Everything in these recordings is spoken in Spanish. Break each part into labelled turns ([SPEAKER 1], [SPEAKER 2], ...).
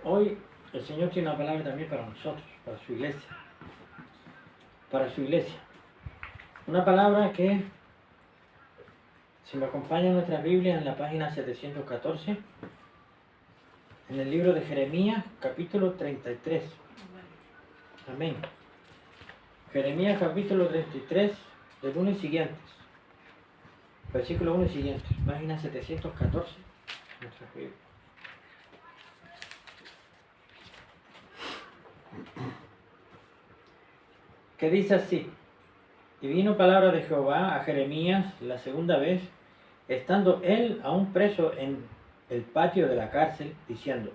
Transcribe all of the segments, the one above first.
[SPEAKER 1] Hoy el Señor tiene una palabra también para nosotros, para su iglesia. Para su iglesia. Una palabra que, si me acompaña en nuestra Biblia, en la página 714, en el libro de Jeremías, capítulo 33. Amén. Jeremías, capítulo 33, del 1 y siguientes. Versículo 1 y siguientes. Página 714, nuestra Biblia. Que dice así: y vino palabra de Jehová a Jeremías la segunda vez, estando él aún preso en el patio de la cárcel, diciendo: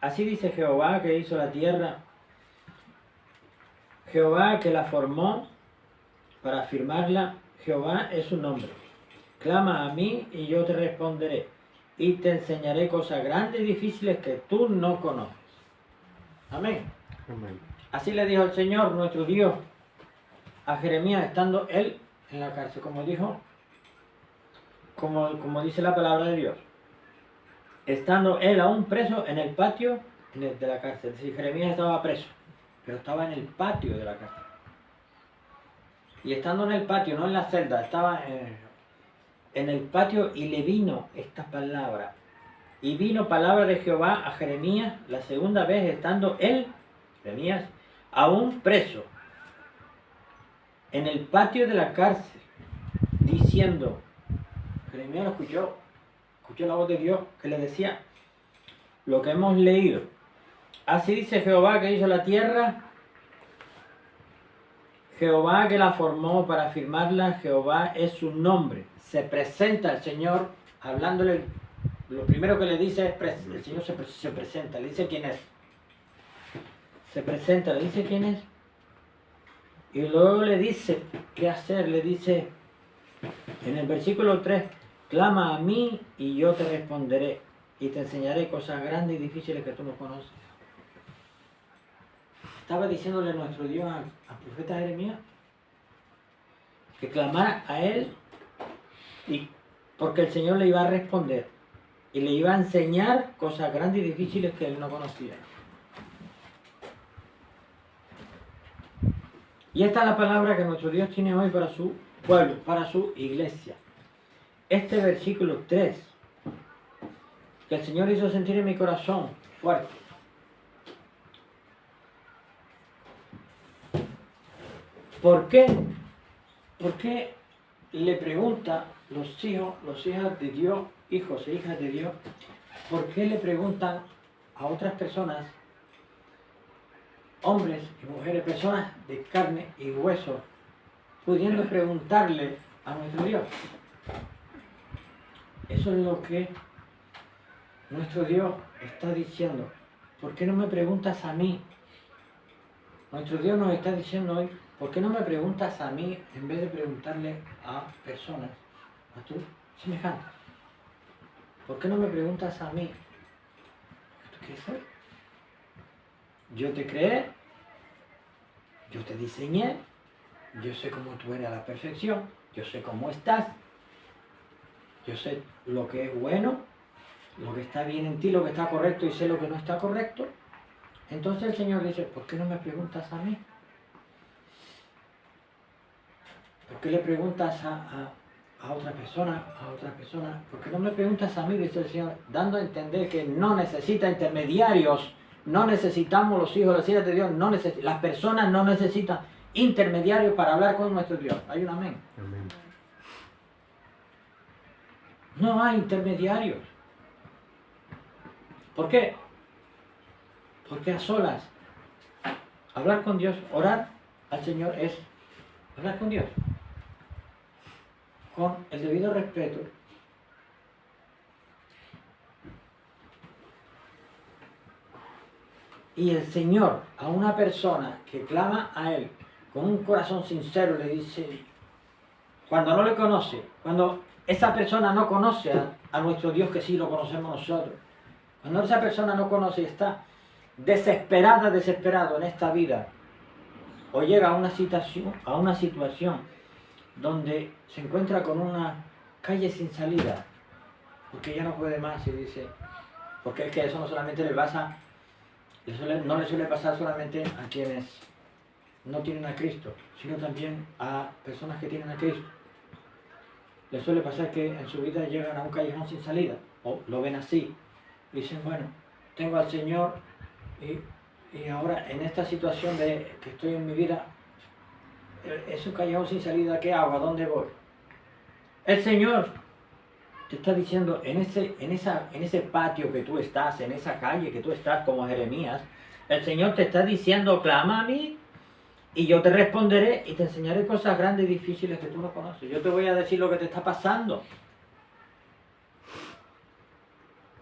[SPEAKER 1] así dice Jehová que hizo la tierra, Jehová que la formó para afirmarla, Jehová es su nombre. Clama a mí y yo te responderé, y te enseñaré cosas grandes y difíciles que tú no conoces. Amén.
[SPEAKER 2] Amén.
[SPEAKER 1] Así le dijo el Señor, nuestro Dios, a Jeremías, estando él en la cárcel, como dijo, como dice la palabra de Dios. Estando él aún preso en el patio de la cárcel. Es decir, Jeremías estaba preso, pero estaba en el patio de la cárcel. Y estando en el patio, no en la celda, estaba en el patio, y le vino esta palabra. Y vino palabra de Jehová a Jeremías la segunda vez, estando él, Jeremías, aún preso en el patio de la cárcel, diciendo, Jeremías lo escuchó la voz de Dios que le decía lo que hemos leído. Así dice Jehová que hizo la tierra, Jehová que la formó para afirmarla, Jehová es su nombre. Se presenta el Señor hablándole. Lo primero que le dice es, el Señor se presenta, le dice quién es. Se presenta, le dice quién es. Y luego le dice qué hacer, le dice en el versículo 3, clama a mí y yo te responderé y te enseñaré cosas grandes y difíciles que tú no conoces. Estaba diciéndole nuestro Dios al profeta Jeremías que clamara a él, y porque el Señor le iba a responder y le iba a enseñar cosas grandes y difíciles que él no conocía. Y esta es la palabra que nuestro Dios tiene hoy para su pueblo, para su iglesia. Este versículo 3, que el Señor hizo sentir en mi corazón fuerte. ¿Por qué? ¿Por qué le pregunta los hijos de Dios, hijos e hijas de Dios, por qué le preguntan a otras personas, hombres y mujeres, personas de carne y hueso, pudiendo preguntarle a nuestro Dios? Eso es lo que nuestro Dios está diciendo. ¿Por qué no me preguntas a mí? Nuestro Dios nos está diciendo hoy, ¿por qué no me preguntas a mí en vez de preguntarle a personas, a tu semejante? ¿Por qué no me preguntas a mí? ¿Tú qué sabes? Yo te creé, yo te diseñé, yo sé cómo tú eres a la perfección, yo sé cómo estás, yo sé lo que es bueno, lo que está bien en ti, lo que está correcto, y sé lo que no está correcto. Entonces el Señor dice, ¿por qué no me preguntas a mí? ¿Por qué le preguntas a otra persona, ¿Por qué no me preguntas a mí? Dice el Señor, dando a entender que no necesita intermediarios, no necesitamos los hijos, las hijas de Dios, las personas no necesitan intermediarios para hablar con nuestro Dios. ¿Hay un amén?
[SPEAKER 2] Amén.
[SPEAKER 1] No hay intermediarios. ¿Por qué? Porque a solas, hablar con Dios, orar al Señor es hablar con Dios, con el debido respeto. Y el Señor a una persona que clama a Él con un corazón sincero le dice, cuando no le conoce, cuando esa persona no conoce a nuestro Dios, que sí lo conocemos nosotros, cuando esa persona no conoce y está desesperado en esta vida, o llega a una situación donde se encuentra con una calle sin salida, porque ya no puede más, y dice, porque es que eso no solamente le pasa No le suele pasar solamente a quienes no tienen a Cristo, sino también a personas que tienen a Cristo. Les suele pasar que en su vida llegan a un callejón sin salida, o lo ven así. Dicen, bueno, tengo al Señor y ahora en esta situación de que estoy en mi vida, es un callejón sin salida, ¿qué hago? ¿A dónde voy? El Señor te está diciendo, en ese patio que tú estás, en esa calle que tú estás como Jeremías, el Señor te está diciendo, clama a mí y yo te responderé y te enseñaré cosas grandes y difíciles que tú no conoces. Yo te voy a decir lo que te está pasando.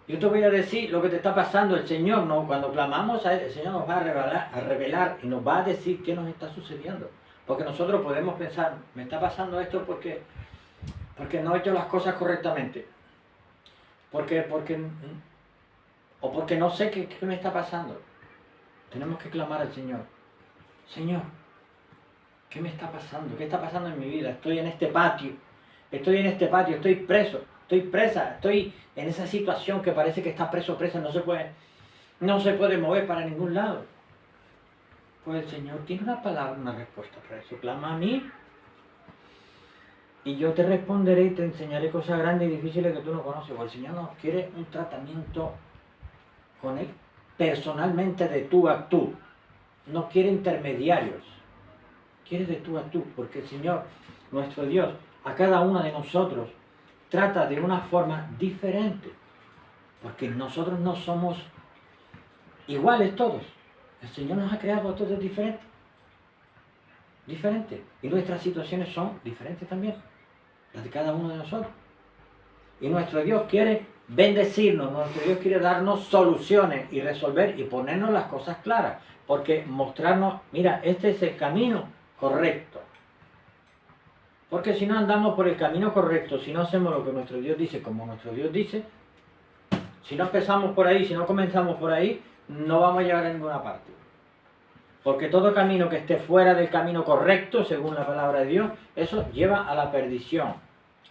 [SPEAKER 1] Yo te voy a decir lo que te está pasando. El Señor, no, cuando clamamos a Él, el Señor nos va a revelar y nos va a decir qué nos está sucediendo. Porque nosotros podemos pensar, me está pasando esto porque no he hecho las cosas correctamente. O porque no sé qué me está pasando. Tenemos que clamar al Señor. Señor, ¿qué me está pasando? ¿Qué está pasando en mi vida? Estoy en este patio, estoy preso, estoy presa, estoy en esa situación que parece que está preso, presa, no se puede mover para ningún lado. Pues el Señor tiene una palabra, una respuesta para eso. Clama a mí y yo te responderé y te enseñaré cosas grandes y difíciles que tú no conoces. Porque el Señor nos quiere un tratamiento con Él personalmente de tú a tú. No quiere intermediarios. Quiere de tú a tú, porque el Señor, nuestro Dios, a cada uno de nosotros trata de una forma diferente, porque nosotros no somos iguales todos. El Señor nos ha creado a todos diferentes, y nuestras situaciones son diferentes también, las de cada uno de nosotros. Y nuestro Dios quiere bendecirnos, nuestro Dios quiere darnos soluciones y resolver y ponernos las cosas claras, porque mostrarnos, mira, este es el camino correcto. Porque si no andamos por el camino correcto, si no hacemos lo que nuestro Dios dice, como nuestro Dios dice, si no empezamos por ahí, si no comenzamos por ahí, no vamos a llegar a ninguna parte. Porque todo camino que esté fuera del camino correcto, según la palabra de Dios, eso lleva a la perdición.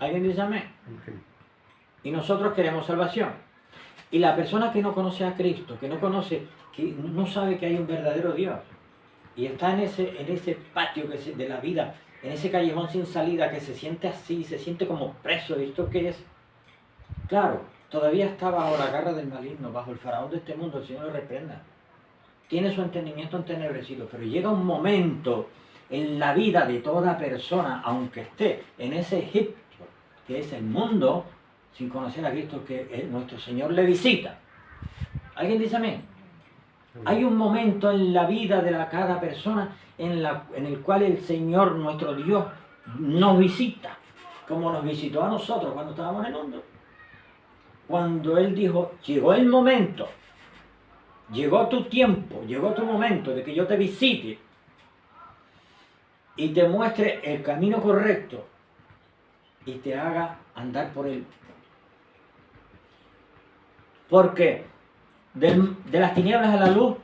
[SPEAKER 1] ¿Alguien dice amén? Okay. Y nosotros queremos salvación. Y la persona que no conoce a Cristo, que no sabe que hay un verdadero Dios, y está en ese patio de la vida, en ese callejón sin salida, que se siente así, se siente como preso. ¿Y esto qué es? Claro, todavía está bajo la garra del maligno, bajo el faraón de este mundo. El Señor lo reprenda. Tiene su entendimiento entenebrecido, pero llega un momento en la vida de toda persona, aunque esté en ese Egipto, que es el mundo, sin conocer a Cristo, que nuestro Señor le visita. ¿Alguien dice amén? Hay un momento en la vida de cada persona en el cual el Señor, nuestro Dios, nos visita, como nos visitó a nosotros cuando estábamos en el mundo. Cuando Él dijo, llegó el momento, llegó tu tiempo, llegó tu momento de que yo te visite y te muestre el camino correcto y te haga andar por él. Porque de las tinieblas a la luz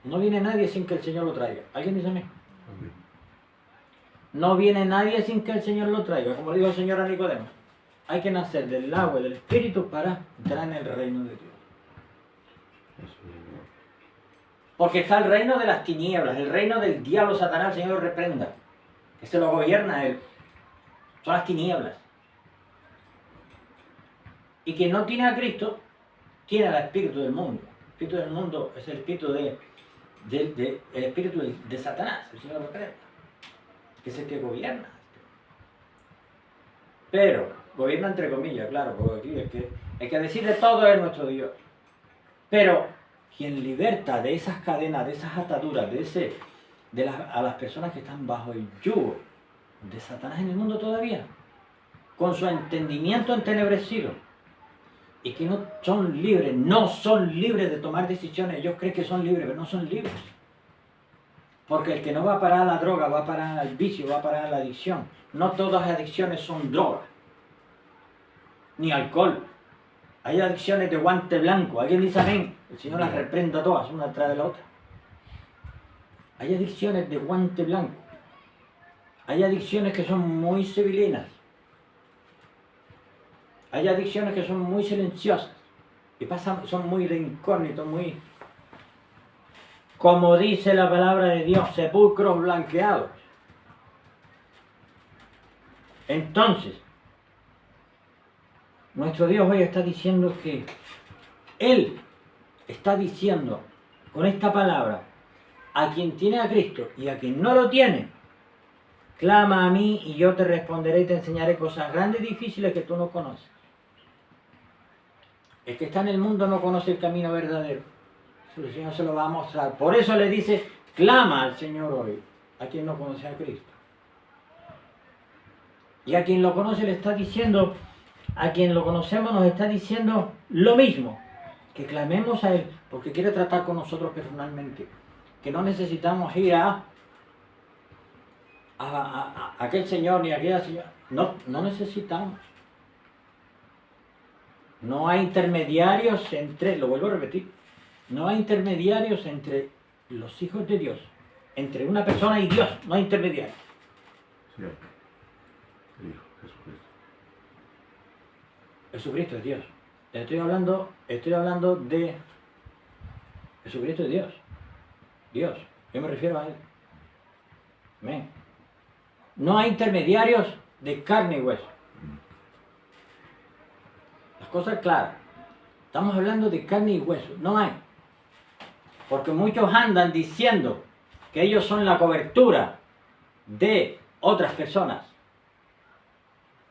[SPEAKER 1] no viene nadie sin que el Señor lo traiga. ¿Alguien dice amén? No viene nadie sin que el Señor lo traiga. Como dijo el Señor a Nicodemo, hay que nacer del agua y del Espíritu para entrar en el reino de Dios. Porque está el reino de las tinieblas, el reino del diablo, Satanás, el Señor lo reprenda, que se lo gobierna Él. Son las tinieblas. Y quien no tiene a Cristo, tiene al espíritu del mundo. El espíritu del mundo es el espíritu el espíritu de Satanás, el Señor lo reprenda, que es el que gobierna. Pero, gobierna entre comillas, claro, porque aquí el que decide todo es nuestro Dios. Pero quien liberta de esas cadenas, de esas ataduras, a las personas que están bajo el yugo de Satanás en el mundo todavía, con su entendimiento entenebrecido, y que no son libres de tomar decisiones. Ellos creen que son libres, pero no son libres. Porque el que no va a parar la droga, va a parar el vicio, va a parar la adicción. No todas las adicciones son drogas, ni alcohol. Hay adicciones de guante blanco. ¿Alguien dice amén? El Señor las reprenda todas, una detrás de la otra. Hay adicciones de guante blanco. Hay adicciones que son muy civilinas. Hay adicciones que son muy silenciosas. Y son muy de incógnito, como dice la palabra de Dios, sepulcros blanqueados. Entonces, nuestro Dios hoy está diciendo que Él está diciendo con esta palabra, a quien tiene a Cristo y a quien no lo tiene, clama a mí y yo te responderé y te enseñaré cosas grandes y difíciles que tú no conoces. El que está en el mundo no conoce el camino verdadero. El Señor se lo va a mostrar. Por eso le dice, clama al Señor hoy, a quien no conoce a Cristo. Y a quien lo conoce le está diciendo, a quien lo conocemos nos está diciendo lo mismo, que clamemos a Él, porque quiere tratar con nosotros personalmente, que no necesitamos ir a aquel señor ni a aquella señora. No necesitamos. No hay intermediarios entre, lo vuelvo a repetir, no hay intermediarios entre los hijos de Dios, entre una persona y Dios, no hay intermediarios.
[SPEAKER 2] Sí, el Hijo, Jesucristo.
[SPEAKER 1] Jesucristo es Dios. Estoy hablando de Jesucristo es Dios. Dios, yo me refiero a Él. Amén. No hay intermediarios de carne y hueso. Las cosas claras. Estamos hablando de carne y hueso. No hay. Porque muchos andan diciendo que ellos son la cobertura de otras personas.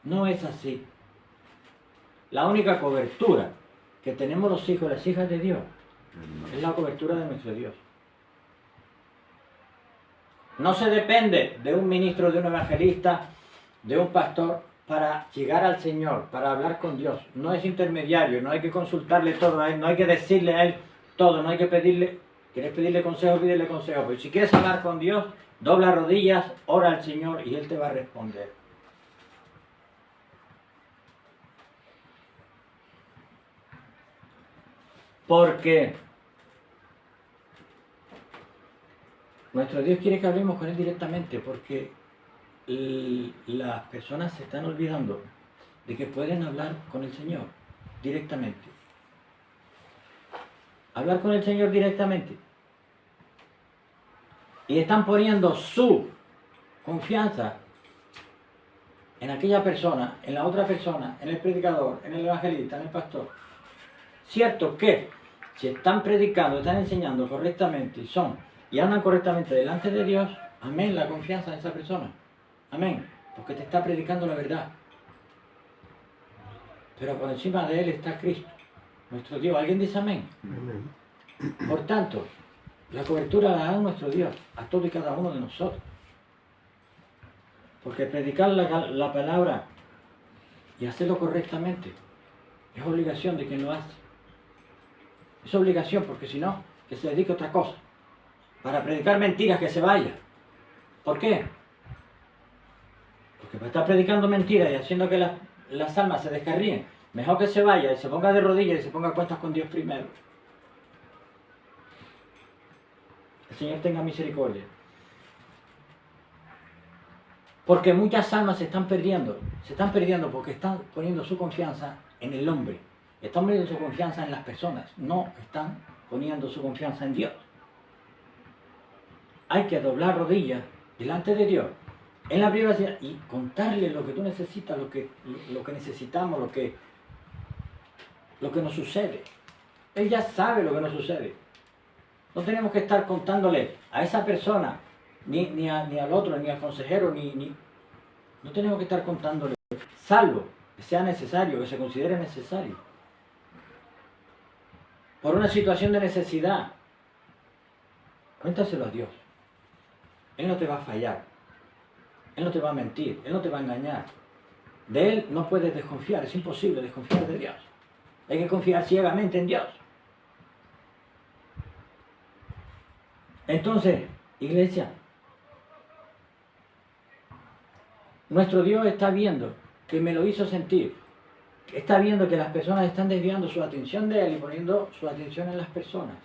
[SPEAKER 1] No es así. La única cobertura que tenemos los hijos y las hijas de Dios es la cobertura de nuestro Dios. No se depende de un ministro, de un evangelista, de un pastor para llegar al Señor, para hablar con Dios. No es intermediario, no hay que consultarle todo a Él, no hay que decirle a Él todo, no hay que pedirle, quieres pedirle consejo, pídele consejo. Pero si quieres hablar con Dios, dobla rodillas, ora al Señor y Él te va a responder. Porque nuestro Dios quiere que hablemos con Él directamente, porque las personas se están olvidando de que pueden hablar con el Señor directamente. Hablar con el Señor directamente. Y están poniendo su confianza en aquella persona, en la otra persona, en el predicador, en el evangelista, en el pastor. Cierto que si están predicando, están enseñando correctamente y andan correctamente delante de Dios, amén, la confianza en esa persona. Amén, porque te está predicando la verdad. Pero por encima de Él está Cristo, nuestro Dios. ¿Alguien dice amén?
[SPEAKER 2] Amén.
[SPEAKER 1] Por tanto, la cobertura la da nuestro Dios a todos y cada uno de nosotros. Porque predicar la palabra y hacerlo correctamente es obligación de quien lo hace. Es obligación, porque si no, que se dedique a otra cosa. Para predicar mentiras, que se vaya. ¿Por qué? Porque para estar predicando mentiras y haciendo que las almas se descarríen, mejor que se vaya y se ponga de rodillas y se ponga a cuentas con Dios primero. El Señor tenga misericordia. Porque muchas almas se están perdiendo porque están poniendo su confianza en el hombre. Están poniendo su confianza en las personas, no están poniendo su confianza en Dios. Hay que doblar rodillas delante de Dios, en la privacidad, y contarle lo que tú necesitas, lo que necesitamos, lo que nos sucede. Él ya sabe lo que nos sucede. No tenemos que estar contándole a esa persona, ni al otro, ni al consejero, no tenemos que estar contándole, salvo que sea necesario, que se considere necesario. Por una situación de necesidad, cuéntaselo a Dios. Él no te va a fallar. Él no te va a mentir. Él no te va a engañar. De Él no puedes desconfiar. Es imposible desconfiar de Dios. Hay que confiar ciegamente en Dios. Entonces, iglesia, nuestro Dios está viendo, que me lo hizo sentir, está viendo que las personas están desviando su atención de Él y poniendo su atención en las personas.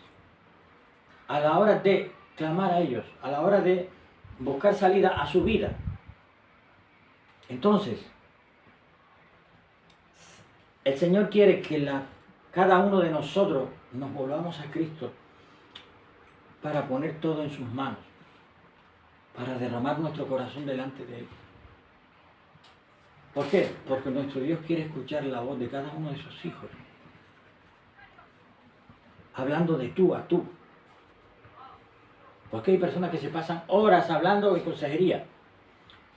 [SPEAKER 1] A la hora de clamar a ellos, a la hora de buscar salida a su vida. Entonces, el Señor quiere que cada uno de nosotros nos volvamos a Cristo para poner todo en sus manos, para derramar nuestro corazón delante de Él. ¿Por qué? Porque nuestro Dios quiere escuchar la voz de cada uno de sus hijos, hablando de tú a tú. Porque hay personas que se pasan horas hablando de consejería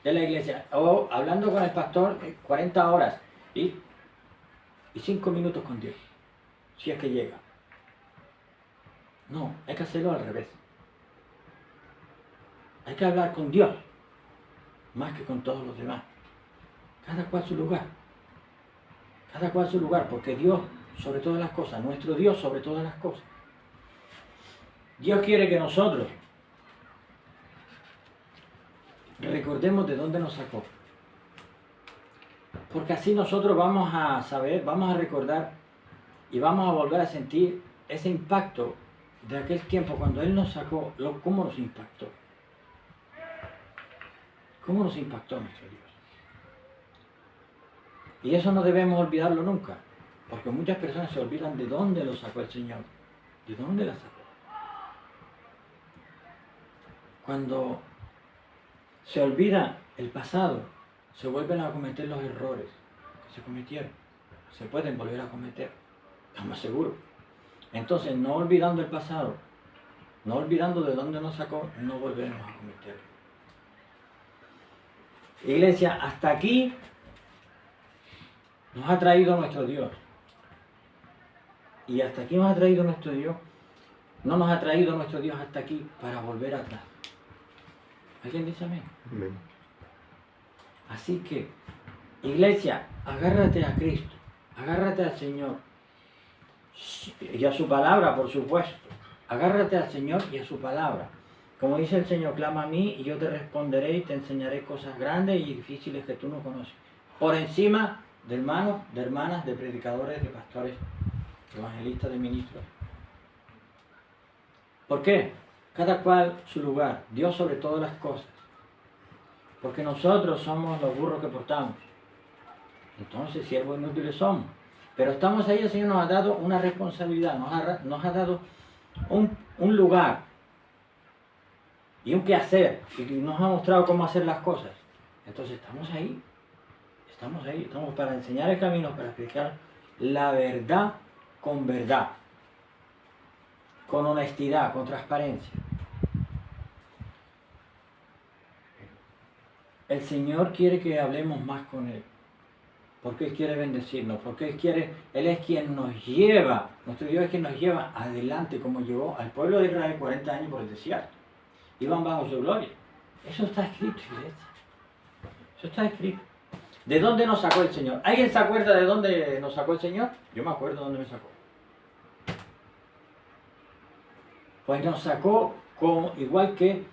[SPEAKER 1] de la iglesia, o hablando con el pastor 40 horas y 5 minutos con Dios, si es que llega. No, hay que hacerlo al revés. Hay que hablar con Dios más que con todos los demás. Cada cual su lugar. Cada cual su lugar, porque Dios sobre todas las cosas, nuestro Dios sobre todas las cosas. Dios quiere que nosotros recordemos de dónde nos sacó. Porque así nosotros vamos a saber, vamos a recordar y vamos a volver a sentir ese impacto de aquel tiempo cuando Él nos sacó, cómo nos impactó. ¿Cómo nos impactó nuestro Dios? Y eso no debemos olvidarlo nunca, porque muchas personas se olvidan de dónde lo sacó el Señor. ¿De dónde la sacó? Cuando se olvida el pasado, se vuelven a cometer los errores que se cometieron. Se pueden volver a cometer, estamos seguros. Entonces, no olvidando el pasado, no olvidando de dónde nos sacó, no volveremos a cometerlo. Iglesia, hasta aquí nos ha traído nuestro Dios. Y hasta aquí nos ha traído nuestro Dios. No nos ha traído nuestro Dios hasta aquí para volver atrás. ¿Alguien dice amén?
[SPEAKER 2] Amén.
[SPEAKER 1] Así que, iglesia, agárrate a Cristo, agárrate al Señor y a su palabra, por supuesto. Agárrate al Señor y a su palabra. Como dice el Señor, clama a mí y yo te responderé y te enseñaré cosas grandes y difíciles que tú no conoces. Por encima de hermanos, de hermanas, de predicadores, de pastores, de evangelistas, de ministros. ¿Por qué? Cada cual su lugar, Dios sobre todas las cosas. Porque nosotros somos los burros que portamos. Entonces, siervos inútiles somos. Pero estamos ahí, el Señor nos ha dado una responsabilidad, nos ha dado un lugar y un qué hacer, y nos ha mostrado cómo hacer las cosas. Entonces, estamos ahí, estamos para enseñar el camino, para explicar la verdad, con honestidad, con transparencia. El Señor quiere que hablemos más con Él, porque Él quiere bendecirnos, porque Él es quien nos lleva, nuestro Dios es quien nos lleva adelante, como llevó al pueblo de Israel 40 años por el desierto. Iban bajo su gloria. Eso está escrito, iglesia. Eso está escrito. ¿De dónde nos sacó el Señor? ¿Alguien se acuerda de dónde nos sacó el Señor? Yo me acuerdo de dónde me sacó. Pues nos sacó igual que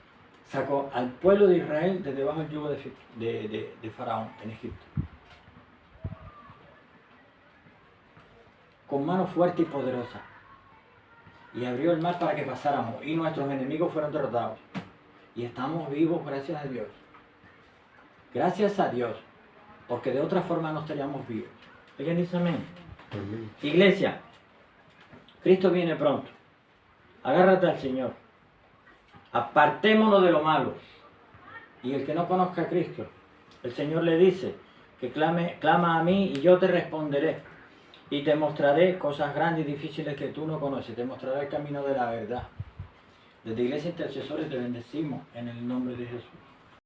[SPEAKER 1] sacó al pueblo de Israel desde bajo el yugo de Faraón en Egipto. Con mano fuerte y poderosa. Y abrió el mar para que pasáramos. Y nuestros enemigos fueron derrotados. Y estamos vivos gracias a Dios. Gracias a Dios. Porque de otra forma no estaríamos vivos. ¿Alguien dice amén?
[SPEAKER 2] Amén.
[SPEAKER 1] Iglesia, Cristo viene pronto. Agárrate al Señor. Apartémonos de lo malo. Y el que no conozca a Cristo, el Señor le dice que clama a mí y yo te responderé. Y te mostraré cosas grandes y difíciles que tú no conoces. Te mostraré el camino de la verdad. Desde Iglesia Intercesores te bendecimos en el nombre de Jesús.